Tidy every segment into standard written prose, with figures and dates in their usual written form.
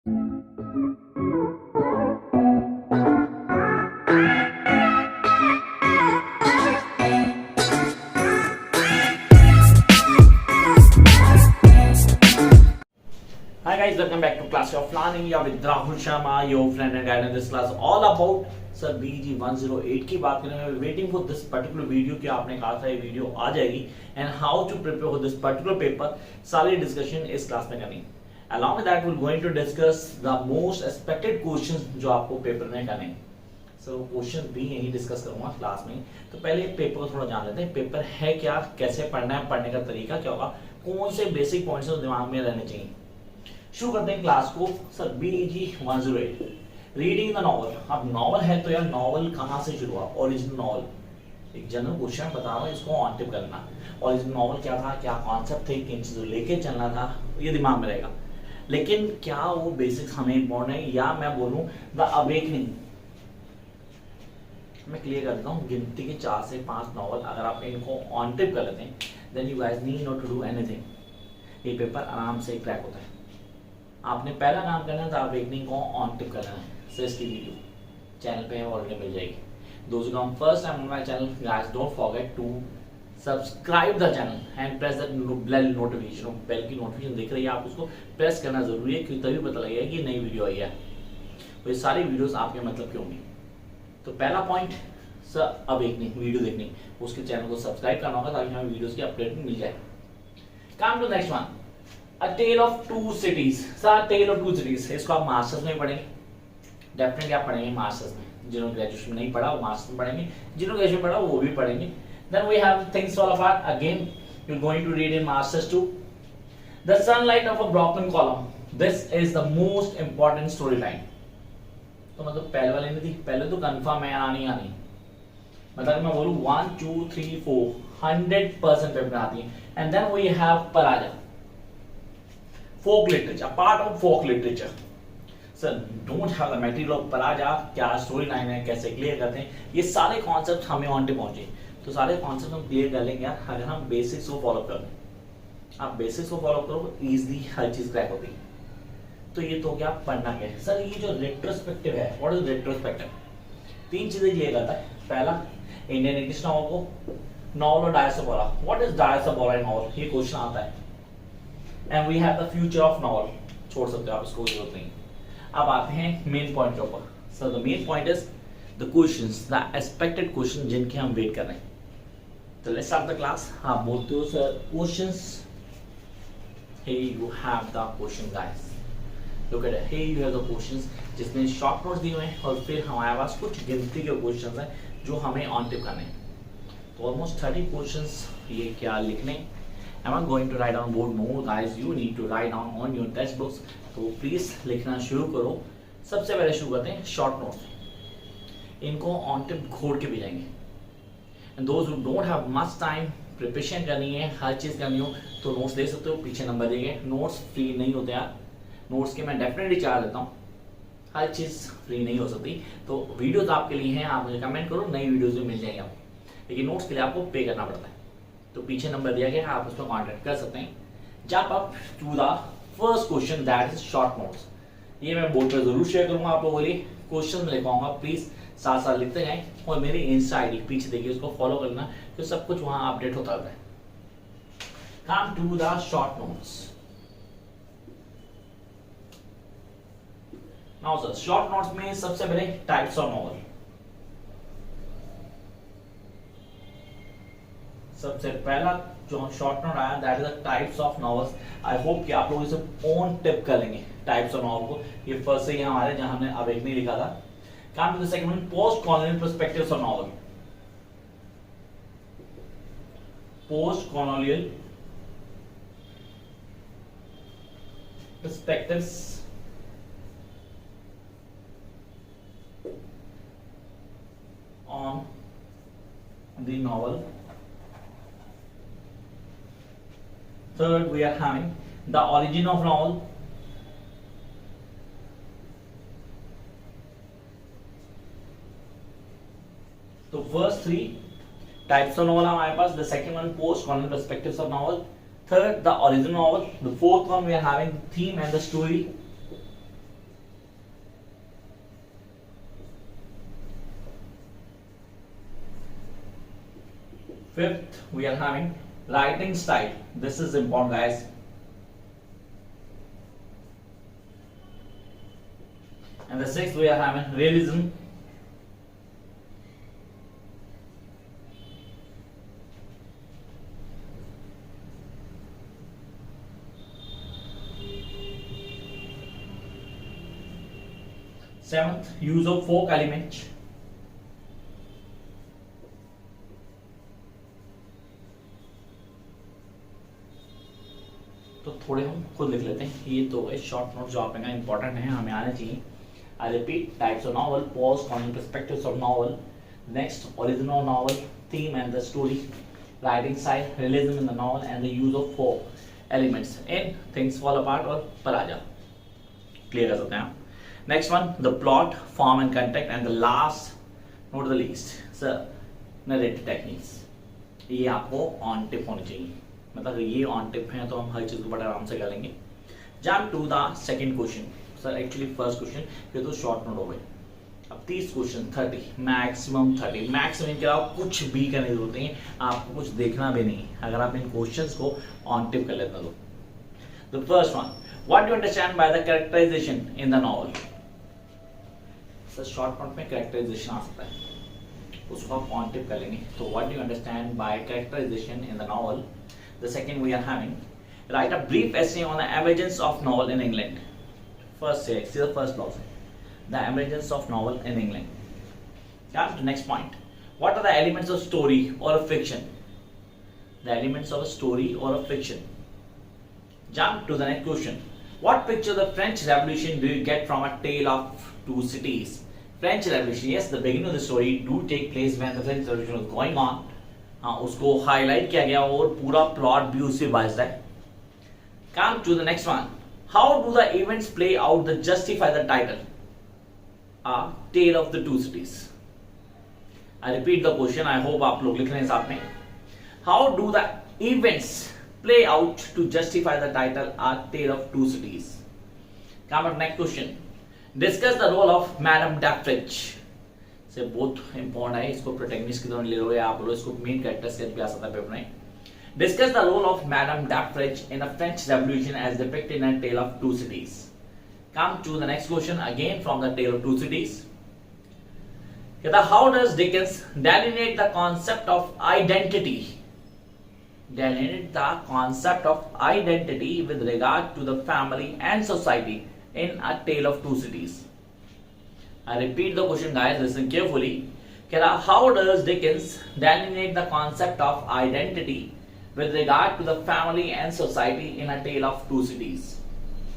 Hi guys, welcome back to Class of Learning. You are with Rahul Sharma, your friend and guide in this class. All about sir BG 108 की बात करें. मैं waiting for this particular video कि आपने कहा था ये video आ जाएगी and how to prepare for this particular paper. सारी डिस्कशन इस क्लास में करनी. Along with that we will going to discuss the most expected questions जो आपको पेपर में करने. सो क्वेश्चन भी यही डिस्कस करूंगा क्लास में. तो पहले पेपर को थोड़ा जान लेते हैं. पेपर है क्या, कैसे पढ़ना है, पढ़ने का तरीका क्या होगा, कौन से बेसिक पॉइंट्स दिमाग में रहने चाहिए. शुरू करते हैं क्लास को. Sir BG 108 reading the novel. अब नॉवल है तो यार नॉवल कहाँ से शुरू हुआ. ओरिजिनल नॉवल एक जनरल क्वेश्चन बता रहा हूँ, इसको ऑन टिप करना. ओरिजिनल नॉवल क्या था, क्या कॉन्सेप्ट थे, किन चीजों लेके चलना था, ये दिमाग में रहेगा. लेकिन क्या वो बेसिक्स हमें इम्पोर्टेंट है या मैं बोलूँ द अवेकनिंग. मैं क्लियर कर देता हूँ. गिनती के 4 से 5 नॉवल अगर आप इनको ऑन टिप कर लेते हैं then you guys need not to do anything. ये पेपर आराम से क्रैक होता है. आपने पहला काम करना है द अवेकनिंग को ऑन टिप करना है. सो इसकी वीडियो चैनल पे ऑलरेडी मिल जाएगी. दोस्तों का first time on my channel guys don't forget to subscribe the channel and press the bell notification. Bell की नोटिफिकेशन दिख रही है, आप उसको प्रेस करना जरूरी है क्योंकि तभी पता लगेगा कि नई वीडियो आई है. तो ये सारी वीडियोस आपके मतलब की होंगी. तो पहला पॉइंट सर अवेकनिंग वीडियो देखनी, उसके चैनल को सब्सक्राइब करना होगा ताकि हमें वीडियोस की अपडेट मिल जाए. Come to next one, A Tale of Two Cities. Sir tale of two cities इसको आप मास्टर्स में पढ़ेंगे. डेफिनेटली आप पढ़ेंगे मास्टर्स में. जिन्होंने ग्रेजुएशन नहीं पढ़ा वो मास्टर्स में पढ़ेंगे, जिन्होंने ग्रेजुएशन पढ़ा वो भी पढ़ेंगे. Then we have things fall apart. Again you are going to read in masters to the sunlight of a broken column. This is the most important story line. तो मतलब पहले वाले नहीं थी, पहले तो कंफर्म है आनी आनी. मतलब मैं बोलूं 1 2 3 4 100% पेपर आती है. And then we have Paraja folk literature, part of folk literature. Sir, don't have the material of Paraja. क्या स्टोरी लाइन है, कैसे क्लियर करते हैं, ये सारे कॉन्सेप्ट हमें ऑन टिप पहुंचे. तो सारे कॉन्सेप्ट हम क्लियर कर लेंगे यार अगर हम बेसिक्स को फॉलो कर लें. आप बेसिक्स को फॉलो करो इजीली हर चीज क्रैक होती है. तो ये तो क्या पढ़ना क्या है. सर ये जो रेट्रोस्पेक्टिव है, व्हाट इज रेट्रोस्पेक्टिव. 3 चीजें क्लियर करता है. पहला इंडियन इंग्लिश नॉवल को नॉवल और diaspora. What is diaspora in novel, ये क्वेश्चन आता है. And we have the future of novel. छोड़ सकते हो आप इसको, जरूरत नहीं. अब आते हैं मेन पॉइंट के ऊपर. Sir the main point is the questions, the expected question जिनके हम वेट कर रहे हैं. तो लेट्स स्टार्ट द क्लास. आप बोलते हो sir questions. Here you have the question guys. Look at it. Here you have the questions जिसमें शॉर्ट नोट्स दिए हुए हैं और फिर हमारे पास कुछ गिनती के क्वेश्चंस हैं जो हमें ऑन टिप करने हैं. तो ऑलमोस्ट 30 क्वेश्चंस. ये क्या लिखने. I'm not going to write down board. No guys, you need to write down on your textbooks. तो प्लीज लिखना शुरू करो. सबसे पहले शुरू करते हैं शॉर्ट नोट्स. इनको ऑन टिप घोड़ के भी जाएंगे. And those who don't have much time, preparation करनी है, हर चीज करनी हो तो नोट्स ले सकते हो. पीछे नंबर देंगे. नोट्स फ्री नहीं होते यार. नोट्स के मैं डेफिनेटली चार्ज लेता हूँ. हर चीज फ्री नहीं हो सकती. तो वीडियोज आपके लिए हैं, आप मुझे कमेंट करो, नई वीडियोज भी मिल जाएंगे आपको. लेकिन नोट्स के लिए आपको पे करना पड़ता है. तो पीछे नंबर दिया गया है, आप उस पर कॉन्टेक्ट कर सकते हैं. Jump up to the first question that is short notes. ये मैं बोर्ड पर जरूर शेयर करूंगा आप लोगों के लिए. क्वेश्चन में लिखवाऊंगा, प्लीज साथ साथ लिखते जाएं. और मेरी इंस्टा आईडी पीछे देखिए, उसको फॉलो करना तो सब कुछ वहां अपडेट होता रहता है. Come to the short notes. Now sir short notes में सबसे पहले टाइप्स ऑफ नॉवल. सबसे पहला जो शॉर्ट नोट आया that is the types of novels. I hope कि आप लोग इसे ऑन टिप कर लेंगे टाइप्स ऑफ नॉवल को. ये फर्स्ट से ही हमारे जहां हमने अवेकनिंग लिखा था. Come to the second one, post colonial perspectives of novel. Post colonial perspectives on the novel. Third, we are having the origin of novel. So first 3 types of novel हमारे पास. The second one, post colonial perspectives of novel. Third, the origin novel. The fourth one, we are having the theme and the story. Fifth, we are having writing style. This is important, guys. And the sixth, we are having realism. Seventh, use of folk element. तो थोड़े हम खुद लिख लेते हैं, ये तो short note जो आपका इंपॉर्टेंट है, हमें आने चाहिए. I repeat, types of novel, pause, common perspectives of novel. Next, original novel, theme and the story, writing style, realism in the novel, and the use of folk elements in Things Fall Apart और पराजा. Clear कर सकते हैं आप. Next one, the plot, form and content, and the last, not the least, sir, narrative techniques. ये आपको on tip होनी चाहिए. मतलब ये on tip है तो हम हर चीज़ को बड़े आराम से कर लेंगे. Jump to the second question. Sir actually first question ये तो शॉर्ट नोट हो गए. अब 30 क्वेश्चन, 30 मैक्सिमम 30 मैक्सिमम के आप कुछ भी करने की जरूरत नहीं है, आपको कुछ देखना भी नहीं अगर आप इन क्वेश्चंस को ऑन टिप कर लेते हो. The first one, what do understand by the characterization in the novel. Sir short note में कैरेक्टराइजेशन आ सकता है, उसको आप ऑन टिप कर लेंगे. तो what do understand by characterization in the novel. The second we are having, write a brief essay on the emergence of novel in England. First say, see the first clause, the emergence of novel in England. Come to next point. What are the elements of story or of fiction? The elements of a story or of fiction. Jump to the next question. What picture of the French Revolution do you get from A Tale of Two Cities? French Revolution, yes, the beginning of the story do take place when the French Revolution was going on. उसको highlight किया गया और पूरा plot भी उससे based है. Come to the next one. How do the events play out that justify the title? A Tale of the Two Cities. I repeat the question. I hope आप लोग लिख रहे हैं साथ में. How do the events play out to justify the title A Tale of Two Cities? Come on, next question. Discuss the role of Madame Daffridge. से बहुत important है, इसको प्रोटैगनिस्ट की तरह ले लो या आप लोग इसको मेन कैरेक्टर्स के भी आ सकता है पेपर में. Discuss the role of Madame Daffridge in the French Revolution as depicted in A Tale of Two Cities. Come to the next question again from the Tale of Two Cities. How does Dickens delineate the concept of identity? Delineate the concept of identity with regard to the family and society in A Tale of Two Cities. I repeat the question, guys. Listen carefully. How does Dickens delineate the concept of identity with regard to the family and society in A Tale of Two Cities?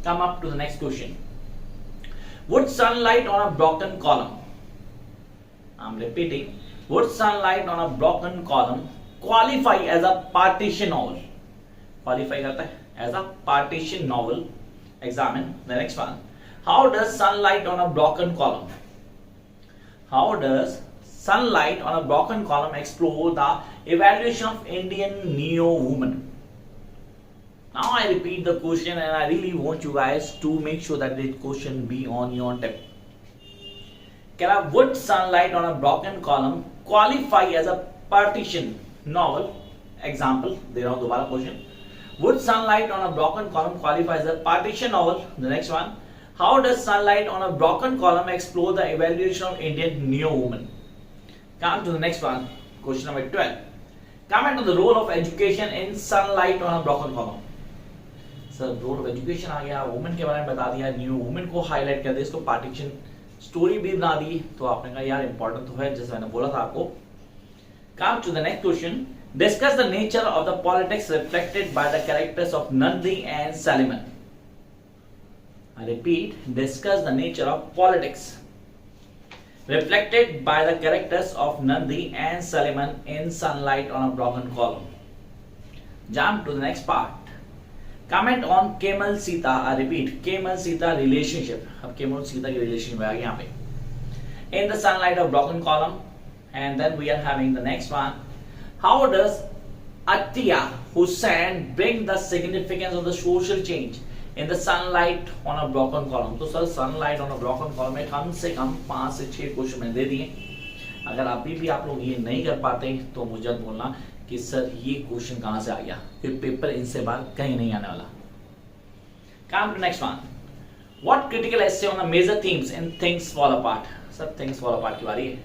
Come up to the next question. Would sunlight on a broken column, I'm repeating, would sunlight on a broken column qualify as a partition novel? Qualify करता है as a partition novel. Examine the next one. How does sunlight on a broken column? How does sunlight on a broken column explore the evaluation of Indian neo-woman? Now I repeat the question and I really want you guys to make sure that this question be on your tip. Would sunlight on a broken column qualify as a partition novel? Example, there are दोबारा question. Would sunlight on a broken column qualify as a partition novel? The next one. How does sunlight on a broken column explore the evaluation of Indian neo-woman? Come to the next one. Question number 12. Comment on the role of education in sunlight on a broken column. Sir role of education आ गया, women के बारे में बता दिया, new women को highlight कर दिया, इसको पार्टीशन स्टोरी भी बना दी. तो आपने कहा यार इंपॉर्टेंट तो है, जैसे मैंने बोला था आपको. Come to the next question. Discuss the nature of the politics reflected by the characters of Nandi and Saliman. I repeat, discuss the nature of politics reflected by the characters of Nandi and Suleiman in Sunlight on a Broken Column. Jump to the next part. Comment on Kemal Sita. I repeat, Kemal Sita relationship. अब Kemal Sita की relationship आ गई यहाँ पे. In the Sunlight of Broken Column. And then we are having the next one. How does Atiya Hussain bring the significance of the social change in the Sunlight on a Broken Column? तो sir Sunlight on a Broken Column में कम से कम 5 से 6 question मैंने दे दिए. अगर अभी भी आप लोग ये नहीं कर पाते तो मुझे बोलना कि सर ये क्वेश्चन कहां से आ गया, फिर पेपर इनसे बाहर कहीं नहीं आने वाला। Come to next one, what critical essay on the major themes in things fall apart. Sir things fall apart की बारी है,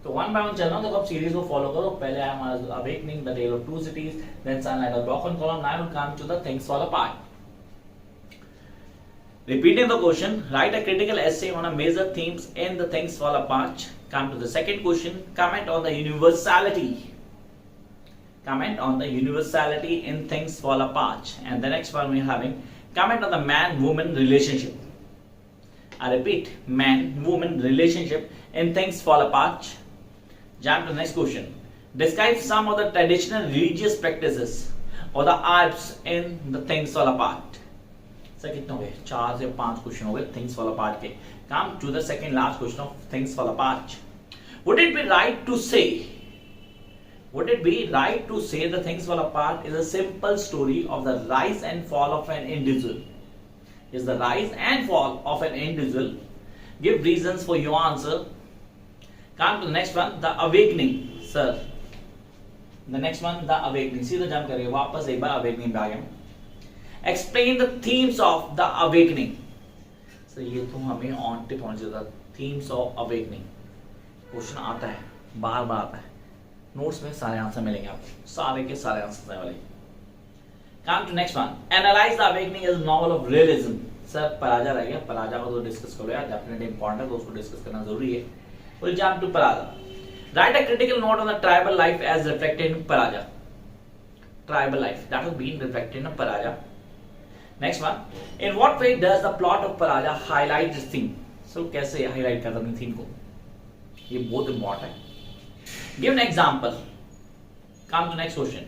तो वन बाय वन चल रहा हूं, तो आप सीरीज को फॉलो करो। पहले है हमारा awakening, the tale of two cities, then sunlight of broken column, now will come to the things fall apart. Repeating the question, write a critical essay on a major themes in the things fall apart. Come to the second question, comment on the universality. Comment on the universality in things fall apart. And the next one we are having, comment on the man-woman relationship. I repeat, man-woman relationship in things fall apart. Jump to the next question. Describe some of the traditional religious practices or the arts in the things fall apart. Sir कितने हो गए, 4 से 5 question हो गए things fall apart के। Come to the second last question of things fall apart. Would it be right to say the things fall apart is a simple story of the rise and fall of an individual? Is the rise and fall of an individual? Give reasons for your answer. Come to the next one, the awakening. Sir the next one, the awakening, सीधा jump करिए वापस एक बार awakening पे आ गए। Explain the themes of the awakening. So ये तो हमें on tip होना चाहिए था, themes of awakening। क्वेश्चन आता है, बार बार आता है, नोट्स में सारे आंसर मिलेंगे आपको, सारे के सारे आंसर वाले। Come to next one. Analyze the awakening as a novel of realism. Sir Paraja रह गया, पराजा को तो डिस्कस करो यार, डेफिनेटली इंपॉर्टेंट है, तो उसको डिस्कस करना जरूरी है। We'll jump to Paraja. Write a critical note on the tribal life as reflected in Paraja. Tribal life that has been reflected in Paraja. Next one, in what way does the plot of Paraja highlight this theme? So कैसे highlight करता है theme को, ये बहुत important है। Give an example. Come to next question.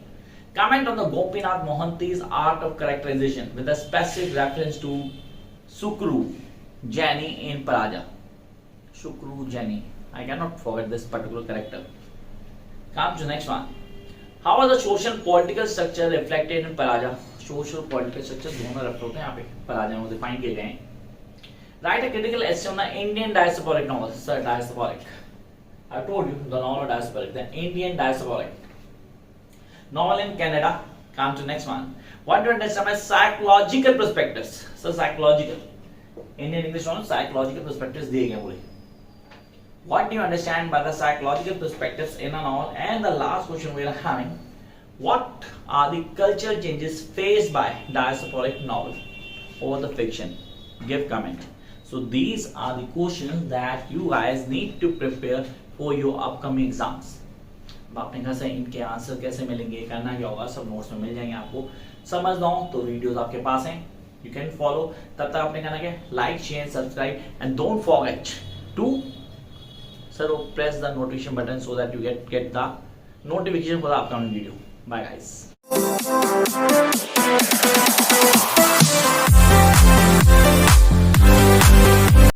Comment on the Gopinath Mohanty's art of characterization with a specific reference to Sukru Jaini in Paraja. Sukru Jaini, I cannot forget this particular character. Come to next one. How are the social political structure reflected in Paraja? Social political structure दोनों refer होते हैं यहाँ पे पराजा में define किए गए हैं। Write a critical essay on the Indian diasporic novel. Sir diasporic, I told you the novel diasporic, the Indian diasporic novel in Canada. Come to next one, what do you understand by psychological perspectives? Sir psychological, Indian English novel psychological perspectives दिए गए पूरे। What do you understand by the psychological perspectives in a novel? And the last question we are having, what are the cultural changes faced by diasporic novel over the fiction? Give comment. So these are the questions that you guys need to prepare for your upcoming exams. अब आपने कहा sir इनके answer कैसे मिलेंगे, करना क्या होगा, सब नोट्स में मिल जाएंगे आपको। समझना हो तो वीडियोस आपके पास हैं, यू कैन फॉलो। तब तक आपने करना क्या, like share subscribe and don't forget to sir press the notification button so that you get the notification for the upcoming video. Bye guys.